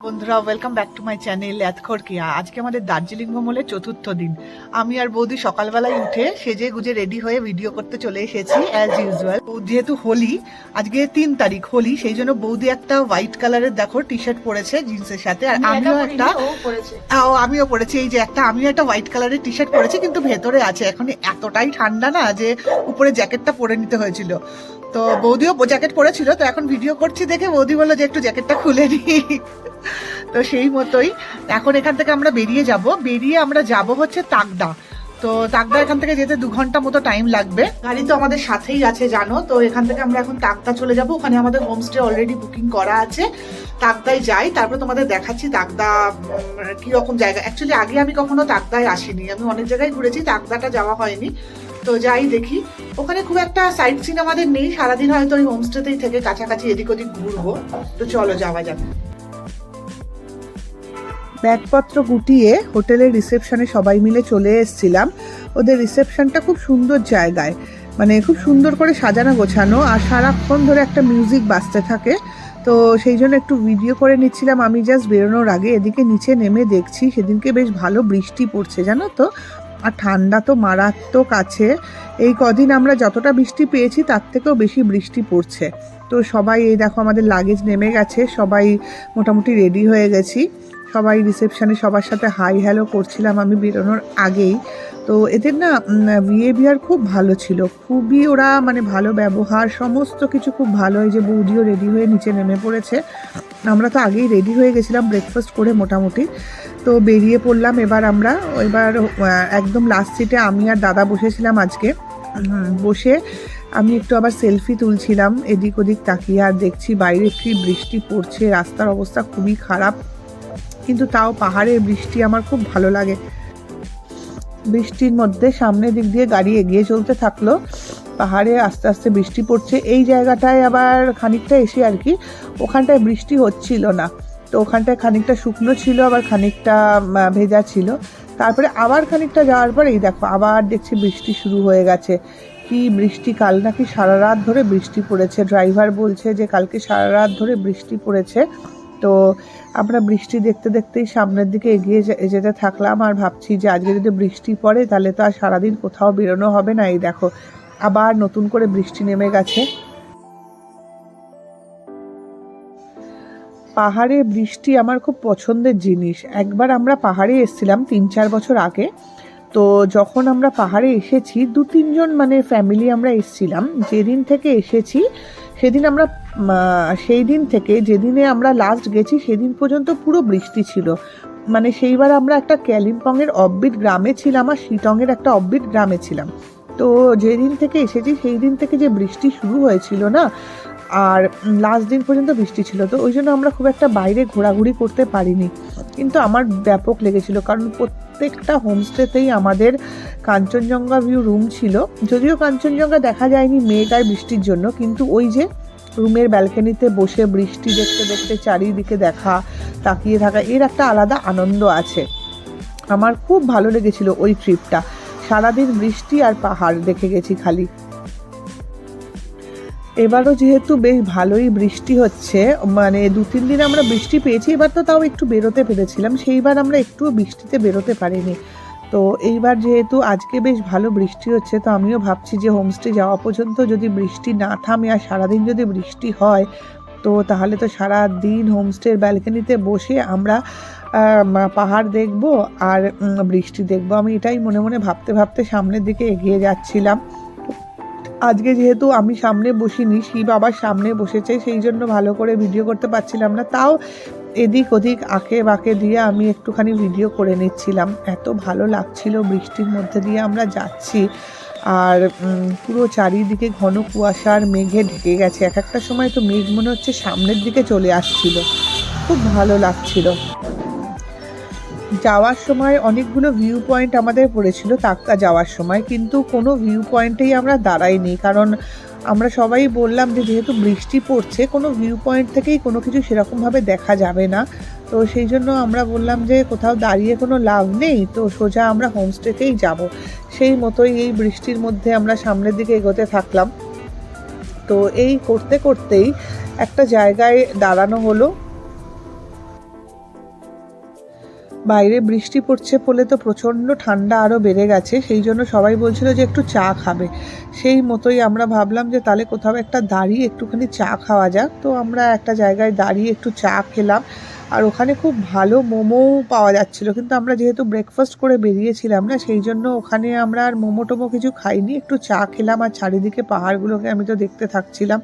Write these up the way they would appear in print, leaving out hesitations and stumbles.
বন্ধুরা welcome back to my channel এতখর কিয়া। আজকে আমাদের দার্জিলিং ভ্রমণের চতুর্থ দিন। আমি আর বৌদি সকালবেলায় উঠে সেজে গুজে রেডি হয়ে ভিডিও করতে চলে এসেছি অ্যাজ ইউজুয়াল। যেহেতু হোলি, আজকে 3 তারিখ হোলি, সেই জন্য বৌদি একটা হোয়াইট কালারের দেখো টি শার্ট পরেছে জিন্সের সাথে, আর আমিও পরেছি। এই যে আমিও একটা হোয়াইট কালারের টি শার্ট পরেছি, কিন্তু ভেতরে আছে। এখন এতটাই ঠান্ডা না যে উপরে জ্যাকেটটা পরে নিতে হয়েছিল। তো বৌদিও জ্যাকেট পরেছিল, তো এখন ভিডিও করছি দেখে বৌদি বললো যে একটু জ্যাকেটটা খুলে নি। তো সেই মতোই এখন এখান থেকে আমরা বেরিয়ে আমরা যাব হচ্ছে তাকদা। তো তাকদা এখান থেকে যেতে 2 ঘন্টা মতো টাইম লাগবে। গাড়ি তো আমাদের সাথেই আছে জানো। তো এখান থেকে আমরা এখন তাকদা চলে যাব। ওখানে আমাদের হোমস্টে অলরেডি বুকিং করা আছে। তাকদায় যাই, তারপর তোমাদের দেখাচ্ছি তাকদা কিরকম জায়গা। অ্যাকচুয়ালি আগে আমি কখনো তাকদায় আসিনি, আমি অনেক জায়গায় ঘুরেছি, তাকদাটা যাওয়া হয়নি। তো যাই দেখি। ওখানে খুব একটা সাইট সিন আমাদের নেই, সারাদিন হয়তো ওই হোমস্টেতেই থেকে কাছাকাছি এদিক ওদিক ঘুরবো। তো চলো যাওয়া যাবে। ব্যাগপত্র গুটিয়ে হোটেলের রিসেপশনে সবাই মিলে চলে এসেছিলাম। ওদের রিসেপশনটা খুব সুন্দর জায়গায়, মানে খুব সুন্দর করে সাজানো গোছানো, আর সারাক্ষণ ধরে একটা মিউজিক বাজতে থাকে। তো সেই জন্য একটু ভিডিও করে নিচ্ছিলাম আমি জাস্ট বেরোনোর আগে। এদিকে নিচে নেমে দেখছি সেদিনকে বেশ ভালো বৃষ্টি পড়ছে জানো তো, আর ঠান্ডা তো মারাত্মক আছে। এই কদিন আমরা যতটা বৃষ্টি পেয়েছি তার থেকেও বেশি বৃষ্টি পড়ছে। তো সবাই এই দেখো আমাদের লাগেজ নেমে গেছে, সবাই মোটামুটি রেডি হয়ে গেছি। সবাই রিসেপশনে সবার সাথে হাই হ্যালো করছিলাম আমি বেরোনোর আগেই। তো এদের না বিহেভিয়ার খুব ভালো ছিল, খুবই ওরা মানে ভালো ব্যবহার, সমস্ত কিছু খুব ভালো। এই যে বৌদিও রেডি হয়ে নিচে নেমে পড়েছে। আমরা তো আগেই রেডি হয়ে গেছিলাম ব্রেকফাস্ট করে মোটামুটি। তো বেরিয়ে পড়লাম এবার আমরা। একদম লাস্ট সিটে আমি আর দাদা বসেছিলাম আজকে। বসে আমি একটু আবার সেলফি তুলছিলাম এদিক ওদিক তাকিয়ে, আর দেখছি বাইরে কি বৃষ্টি পড়ছে, রাস্তার অবস্থা খুবই খারাপ। কিন্তু তাও পাহাড়ের বৃষ্টি আমার খুব ভালো লাগে। বৃষ্টির মধ্যে সামনের দিক দিয়ে গাড়ি এগিয়ে চলতে থাকলো। পাহাড়ে আস্তে আস্তে বৃষ্টি পড়ছে। এই জায়গাটায় আবার খানিকটা এসে আর কি, ওখানটায় বৃষ্টি হচ্ছিল না। তো ওখানটায় খানিকটা শুকনো ছিল, আবার খানিকটা ভেজা ছিল। তারপরে আবার খানিকটা যাওয়ার পর এই দেখো আবার দেখছি বৃষ্টি শুরু হয়ে গেছে। কি বৃষ্টি! কাল নাকি সারা রাত ধরে বৃষ্টি পড়েছে, ড্রাইভার বলছে যে কালকে সারা রাত ধরে বৃষ্টি পড়েছে। তো আমরা বৃষ্টি দেখতে দেখতেই সামনের দিকে এগিয়ে যেতে থাকলাম, আর ভাবছি যে আজকে যদি বৃষ্টি পড়ে তাহলে তো আর সারাদিন কোথাও বেরোনো হবে না। এই দেখো আবার নতুন করে বৃষ্টি নেমে গেছে। পাহাড়ে বৃষ্টি আমার খুব পছন্দের জিনিস। একবার আমরা পাহাড়ে এসেছিলাম 3-4 বছর আগে। তো যখন আমরা পাহাড়ে এসেছি 2-3 জন মানে ফ্যামিলি আমরা এসেছিলাম। যেদিন থেকে এসেছি সেদিন আমরা সেই দিন থেকে যেদিনে আমরা লাস্ট গেছি সেদিন পর্যন্ত পুরো বৃষ্টি ছিল। মানে সেইবার আমরা একটা কালিম্পংয়ের অফবিট গ্রামে ছিলাম, আর শিটংয়ের একটা অফবিট গ্রামে ছিলাম। তো যেদিন থেকে এসেছি সেই দিন থেকে যে বৃষ্টি শুরু হয়েছিল না, আর লাস্ট দিন পর্যন্ত বৃষ্টি ছিল। তো ওই জন্য আমরা খুব একটা বাইরে ঘোরাঘুরি করতে পারিনি। কিন্তু আমার ব্যাপক লেগেছিল, কারণ প্রত্যেকটা হোমস্টেতেই আমাদের কাঞ্চনজঙ্ঘা ভিউ রুম ছিল। যদিও কাঞ্চনজঙ্ঘা দেখা যায়নি মেঘ আর বৃষ্টির জন্য, কিন্তু ওই যে রুমের ব্যালকনিতে বসে বৃষ্টি দেখতে দেখতে চারিদিকে তাকিয়ে থাকা, এর একটা আলাদা আনন্দ আছে। আমার খুব ভালো লেগেছিল ওই ট্রিপটা। সারাদিন বৃষ্টি আর পাহাড় দেখে গেছি খালি। এবারও যেহেতু বেশ ভালোই বৃষ্টি হচ্ছে, মানে 2-3 দিন আমরা বৃষ্টি পেয়েছি, এবার তো তাও একটু বেরোতে পেরেছিলাম, সেইবার আমরা একটু বৃষ্টিতে বেরোতে পারিনি। তো এইবার যেহেতু আজকে বেশ ভালো বৃষ্টি হচ্ছে, তো আমিও ভাবছি যে হোমস্টে যাওয়া পর্যন্ত যদি বৃষ্টি না থামে আর সারাদিন যদি বৃষ্টি হয়, তো তাহলে তো সারা দিন হোমস্টের ব্যালকনিতে বসে আমরা পাহাড় দেখব আর বৃষ্টি দেখব। আমি এটাই মনে মনে ভাবতে ভাবতে সামনের দিকে এগিয়ে যাচ্ছিলাম। আজকে যেহেতু আমি সামনে বসিনি, শিব আবার সামনে বসেছে, সেই জন্য ভালো করে ভিডিও করতে পারছিলাম না। তাও এদিক ওদিক আঁকে বাঁকে দিয়ে আমি একটুখানি ভিডিও করে নিচ্ছিলাম। এত ভালো লাগছিল বৃষ্টির মধ্যে দিয়ে আমরা যাচ্ছি, আর পুরো চারিদিকে ঘন কুয়াশার মেঘে ঢেকে গেছে। এক একটা সময় তো মেঘ মনে হচ্ছে সামনের দিকে চলে আসছিল, খুব ভালো লাগছিল। যাওয়ার সময় অনেকগুলো ভিউ পয়েন্ট আমাদের পড়েছিল তাকদা যাওয়ার সময়, কিন্তু কোনো ভিউ পয়েন্টেই আমরা দাঁড়াইনি, কারণ আমরা সবাই বললাম যে যেহেতু বৃষ্টি পড়ছে কোনো ভিউ পয়েন্ট থেকেই কোনো কিছু সেরকমভাবে দেখা যাবে না। তো সেই জন্য আমরা বললাম যে কোথাও দাঁড়িয়ে কোনো লাভ নেই, তো সোজা আমরা হোমস্টেতেই যাব। সেই মতোই এই বৃষ্টির মধ্যে আমরা সামনের দিকে এগোতে থাকলাম। তো এই করতে করতেই একটা জায়গায় দাঁড়ানো হলো। বাইরে বৃষ্টি পড়ছে বলে তো প্রচণ্ড ঠান্ডা আরও বেড়ে গেছে, সেই জন্য সবাই বলছিল যে একটু চা খাবে। সেই মতোই আমরা ভাবলাম যে তাহলে কোথাও একটা দাঁড়িয়ে একটুখানি চা খাওয়া যাক। তো আমরা একটা জায়গায় দাঁড়িয়ে একটু চা খেলাম, আর ওখানে খুব ভালো মোমোও পাওয়া যাচ্ছিলো। কিন্তু আমরা যেহেতু ব্রেকফাস্ট করে বেরিয়েছিলাম না, সেই জন্য ওখানে আমরা আর মোমো টোমো কিছু খাইনি, একটু চা খেলাম। আর চারিদিকে পাহাড়গুলোকে আমি তো দেখতে থাকছিলাম,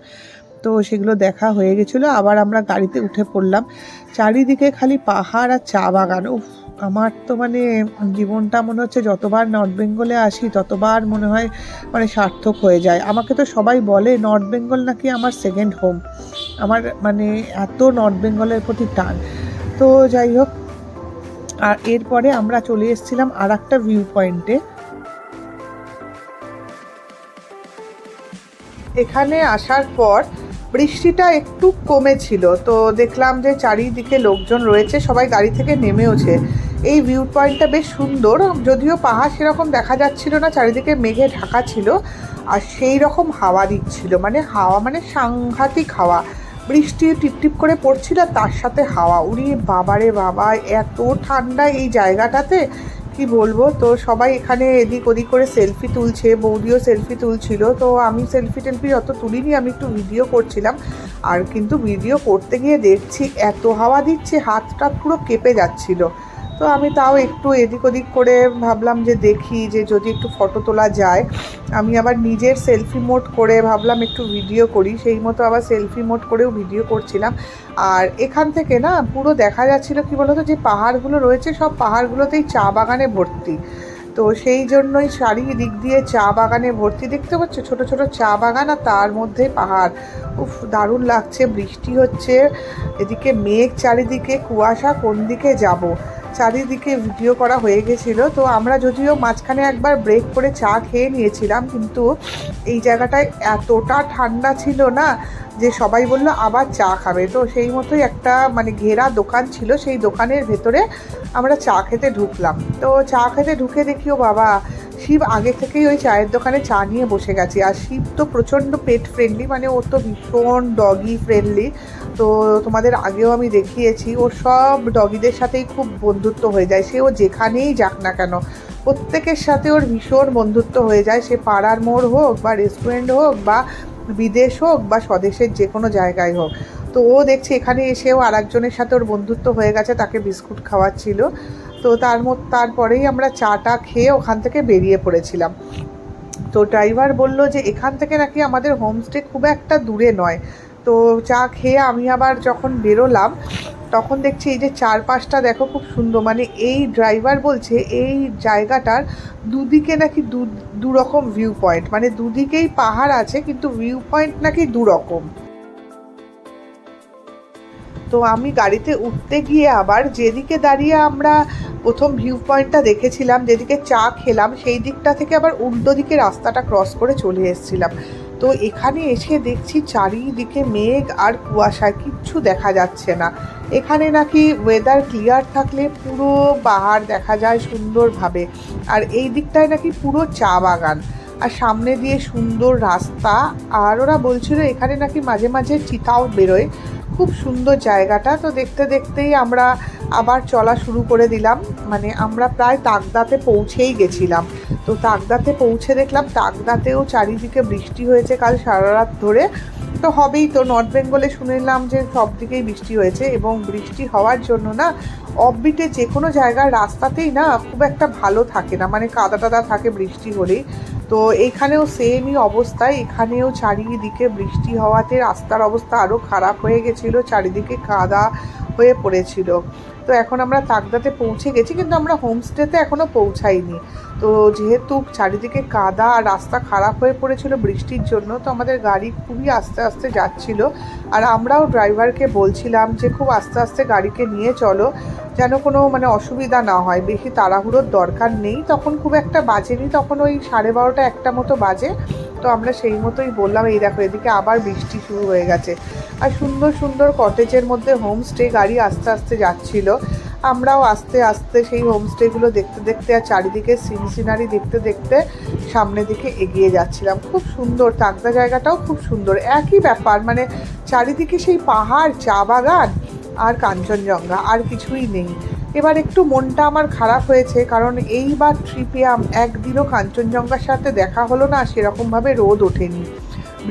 তো সেগুলো দেখা হয়ে গেছিলো। আবার আমরা গাড়িতে উঠে পড়লাম। চারিদিকে খালি পাহাড় আর চা বাগান। উফ, আমার তো মানে জীবনটা মনে হচ্ছে যতবার নর্থ বেঙ্গলে আসি ততবার মনে হয় মানে সার্থক হয়ে যায়। আমাকে তো সবাই বলে নর্থ বেঙ্গল নাকি আমার সেকেন্ড হোম। আমার মানে এত নর্থ বেঙ্গলের প্রতি টান। তো যাই হোক, আর এরপরে আমরা চলে এসেছিলাম আর একটা ভিউ পয়েন্টে। এখানে আসার পর বৃষ্টিটা একটু কমেছিল, তো দেখলাম যে চারিদিকে লোকজন রয়েছে, সবাই গাড়ি থেকে নেমেওছে। এই ভিউ পয়েন্টটা বেশ সুন্দর, যদিও পাহাড় সেরকম দেখা যাচ্ছিল না, চারিদিকে মেঘে ঢাকা ছিল আর সেই রকম হাওয়া দিচ্ছিল, মানে হাওয়া মানে সাংঘাতিক হাওয়া। বৃষ্টি টিপটিপ করে পড়ছিল, তার সাথে হাওয়া। উড়ি বাবারে বাবা, এত ঠান্ডা এই জায়গাটাতে কি বলবো। তো সবাই এখানে এদিক ওদিক করে সেলফি তুলছে, বৌদিও সেলফি তুলছিল। তো আমি সেলফি টেলফি অত তুলিনি, আমি একটু ভিডিও করছিলাম। আর কিন্তু ভিডিও করতে গিয়ে দেখছি এত হাওয়া দিচ্ছে, হাতটা পুরো কেঁপে যাচ্ছিল। তো আমি তাও একটু এদিক ওদিক করে ভাবলাম যে দেখি যে যদি একটু ফটো তোলা যায়। আমি আবার নিজের সেলফি মোড করে ভাবলাম একটু ভিডিও করি, সেই মতো আবার সেলফি মোড করেও ভিডিও করছিলাম। আর এখান থেকে না পুরো দেখা যাচ্ছিল কি বলতো, যে পাহাড়গুলো রয়েছে সব পাহাড়গুলোতেই চা বাগানে ভর্তি। তো সেই জন্যই চারিদিক দিয়ে চা বাগানে ভর্তি, দেখতে পাচ্ছ ছোট ছোট চা বাগান আর তার মধ্যে পাহাড়। উফ, দারুণ লাগছে। বৃষ্টি হচ্ছে, এদিকে মেঘ, চারিদিকে কুয়াশা, কোন দিকে যাব। চারিদিকে ভিডিও করা হয়ে গেছিলো। তো আমরা যদিও মাঝখানে একবার ব্রেক করে চা খেয়ে নিয়েছিলাম, কিন্তু এই জায়গাটায় এতটা ঠান্ডা ছিল না যে সবাই বলল আবার চা খাবে। তো সেই মতোই একটা মানে ঘেরা দোকান ছিল, সেই দোকানের ভেতরে আমরা চা খেতে ঢুকলাম। তো চা খেতে ঢুকে দেখিও বাবা, শিব আগে থেকেই ওই চায়ের দোকানে চা নিয়ে বসে গেছে। আর শিব তো প্রচণ্ড পেট ফ্রেন্ডলি, মানে ও তো ভীষণ ডগি ফ্রেন্ডলি। তো তোমাদের আগেও আমি দেখিয়েছি, ও সব ডগিদের সাথেই খুব বন্ধুত্ব হয়ে যায়, সে ও যেখানেই যাক না কেন প্রত্যেকের সাথে ওর ভীষণ বন্ধুত্ব হয়ে যায়। সে পাড়ার মোড় হোক বা রেস্টুরেন্ট হোক বা বিদেশ হোক বা স্বদেশের যে কোনো জায়গায় হোক। তো ও দেখছি এখানে এসেও আর একজনের সাথে ওর বন্ধুত্ব হয়ে গেছে, তাকে বিস্কুট খাওয়াচ্ছিল। তো তারপরেই আমরা চাটা খেয়ে ওখান থেকে বেরিয়ে পড়েছিলাম। তো ড্রাইভার বলল যে এখান থেকে নাকি আমাদের হোমস্টে খুব একটা দূরে নয়। তো চা খেয়ে আমি আবার যখন বেরোলাম তখন দেখছি এই যে চারপাশটা দেখো খুব সুন্দর। মানে এই ড্রাইভার বলছে এই জায়গাটার দুদিকে নাকি দু রকম ভিউ পয়েন্ট, মানে দুদিকেই পাহাড় আছে কিন্তু ভিউ পয়েন্ট নাকি দু রকম। তো আমি গাড়িতে উঠতে গিয়ে আবার যেদিকে দাঁড়িয়ে আমরা প্রথম ভিউ পয়েন্টটা দেখেছিলাম, যেদিকে চা খেলাম, সেই দিকটা থেকে আবার উল্টো দিকে রাস্তাটা ক্রস করে চলে এসেছিলাম। তো এখানে এসে দেখছি চারিদিকে মেঘ আর কুয়াশায় কিচ্ছু দেখা যাচ্ছে না। এখানে নাকি ওয়েদার ক্লিয়ার থাকলে পুরো পাহাড় দেখা যায় সুন্দরভাবে। আর এই দিকটায় নাকি পুরো চা বাগান আর সামনে দিয়ে সুন্দর রাস্তা। আর ওরা বলছিল এখানে নাকি মাঝে মাঝে চিতাও বেরোয়। খুব সুন্দর জায়গাটা। তো দেখতে দেখতেই আমরা আবার চলা শুরু করে দিলাম। মানে আমরা প্রায় তাকদাতে পৌঁছেই গেছিলাম। তো তাকদাতে পৌঁছে দেখলাম তাকদাতেও চারিদিকে বৃষ্টি হয়েছে কাল সারা রাত ধরে। তো হবেই তো, নর্থ বেঙ্গলে শুনলাম যে সব দিকেই বৃষ্টি হয়েছে, এবং বৃষ্টি হওয়ার জন্য না অফবিটে যে কোনো জায়গার রাস্তাতেই না খুব একটা ভালো থাকে না, মানে কাদা টাদা থাকে বৃষ্টি হলেই। তো এইখানেও সেমই অবস্থায়, এখানেও চারিদিকে বৃষ্টি হওয়াতে রাস্তার অবস্থা আরও খারাপ হয়ে গেছিলো, চারিদিকে কাদা হয়ে পড়েছিল। তো এখন আমরা তাকদাতে পৌঁছে গেছি, কিন্তু আমরা হোমস্টেতে এখনও পৌঁছাইনি। তো যেহেতু চারিদিকে কাদা আর রাস্তা খারাপ হয়ে পড়েছিল বৃষ্টির জন্য, তো আমাদের গাড়ি খুবই আস্তে আস্তে যাচ্ছিল। আর আমরাও ড্রাইভারকে বলছিলাম যে খুব আস্তে আস্তে গাড়িকে নিয়ে চলো, যেন কোনো মানে অসুবিধা না হয়, বেশি তাড়াহুড়োর দরকার নেই। তখন খুব একটা বাজেনি, তখন ওই 12:30 একটা মতো বাজে। তো আমরা সেই মতোই বললাম। এই দেখো এদিকে আবার বৃষ্টি শুরু হয়ে গেছে। আর সুন্দর সুন্দর কটেজের মধ্যে হোমস্টে, গাড়ি আস্তে আস্তে যাচ্ছিল। আমরাও আস্তে আস্তে সেই হোমস্টেগুলো দেখতে দেখতে আর চারিদিকে সিনারি দেখতে দেখতে সামনের দিকে এগিয়ে যাচ্ছিলাম। খুব সুন্দর, তাকদা জায়গাটাও খুব সুন্দর। একই ব্যাপার, মানে চারিদিকে সেই পাহাড়, চা বাগান আর কাঞ্চনজঙ্ঘা, আর কিছুই নেই। এবার একটু মনটা আমার খারাপ হয়েছে, কারণ এইবার ট্রিপে একদিনও কাঞ্চনজঙ্ঘার সাথে দেখা হলো না, সেরকমভাবে রোদ ওঠেনি।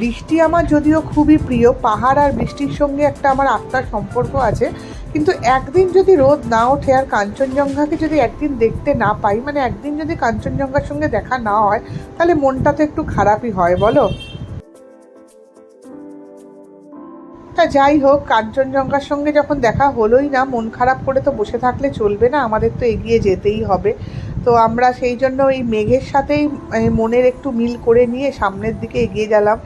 বৃষ্টি আমার যদিও খুবই প্রিয়, পাহাড় আর বৃষ্টির সঙ্গে একটা আমার আত্মার সম্পর্ক আছে, কিন্তু একদিন যদি রোদ না ওঠে আর কাঞ্চনজঙ্ঘাকে যদি একদিন দেখতে না পাই, মানে একদিন যদি কাঞ্চনজঙ্ঘার সঙ্গে দেখা না হয়, তাহলে মনটা তো একটু খারাপই হয়, বলো। তা যাই হোক, কাঞ্চনজঙ্ঘার সঙ্গে যখন দেখা হলোই না, মন খারাপ করে তো বসে থাকলে চলবে না, আমাদের তো এগিয়ে যেতেই হবে। তো আমরা সেই জন্য এই মেঘের সাথেই মনের একটু মিল করে নিয়ে সামনের দিকে এগিয়ে গেলাম।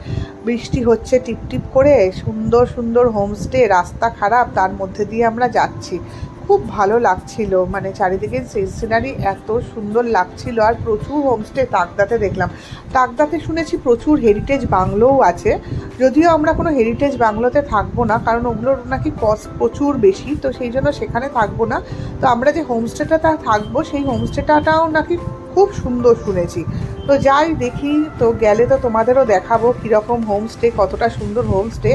বৃষ্টি হচ্ছে টিপটিপ করে, সুন্দর সুন্দর হোমস্টে, রাস্তা খারাপ, তার মধ্যে দিয়ে আমরা যাচ্ছি। খুব ভালো লাগছিল, মানে চারিদিকে সিনারি এত সুন্দর লাগছিল। আর প্রচুর হোমস্টে তাকদাতে দেখলাম। তাকদাতে শুনেছি প্রচুর হেরিটেজ বাংলোও আছে, যদিও আমরা কোনো হেরিটেজ বাংলোতে থাকবো না, কারণ ওগুলোর নাকি কস্ট প্রচুর বেশি, তো সেই জন্য সেখানে থাকবো না। তো আমরা যে হোমস্টেটা থাকবো, সেই হোমস্টেটাও নাকি খুব সুন্দর শুনেছি। তো যাই দেখি, তো গেলে তো তোমাদেরও দেখাবো কীরকম হোমস্টে, কতটা সুন্দর হোমস্টে।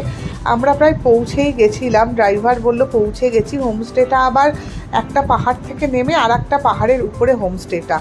আমরা প্রায় পৌঁছেই গেছিলাম, ড্রাইভার বলল পৌঁছে গেছি। হোমস্টেটা আবার একটা পাহাড় থেকে নেমে আর একটা পাহাড়ের উপরে হোমস্টেটা।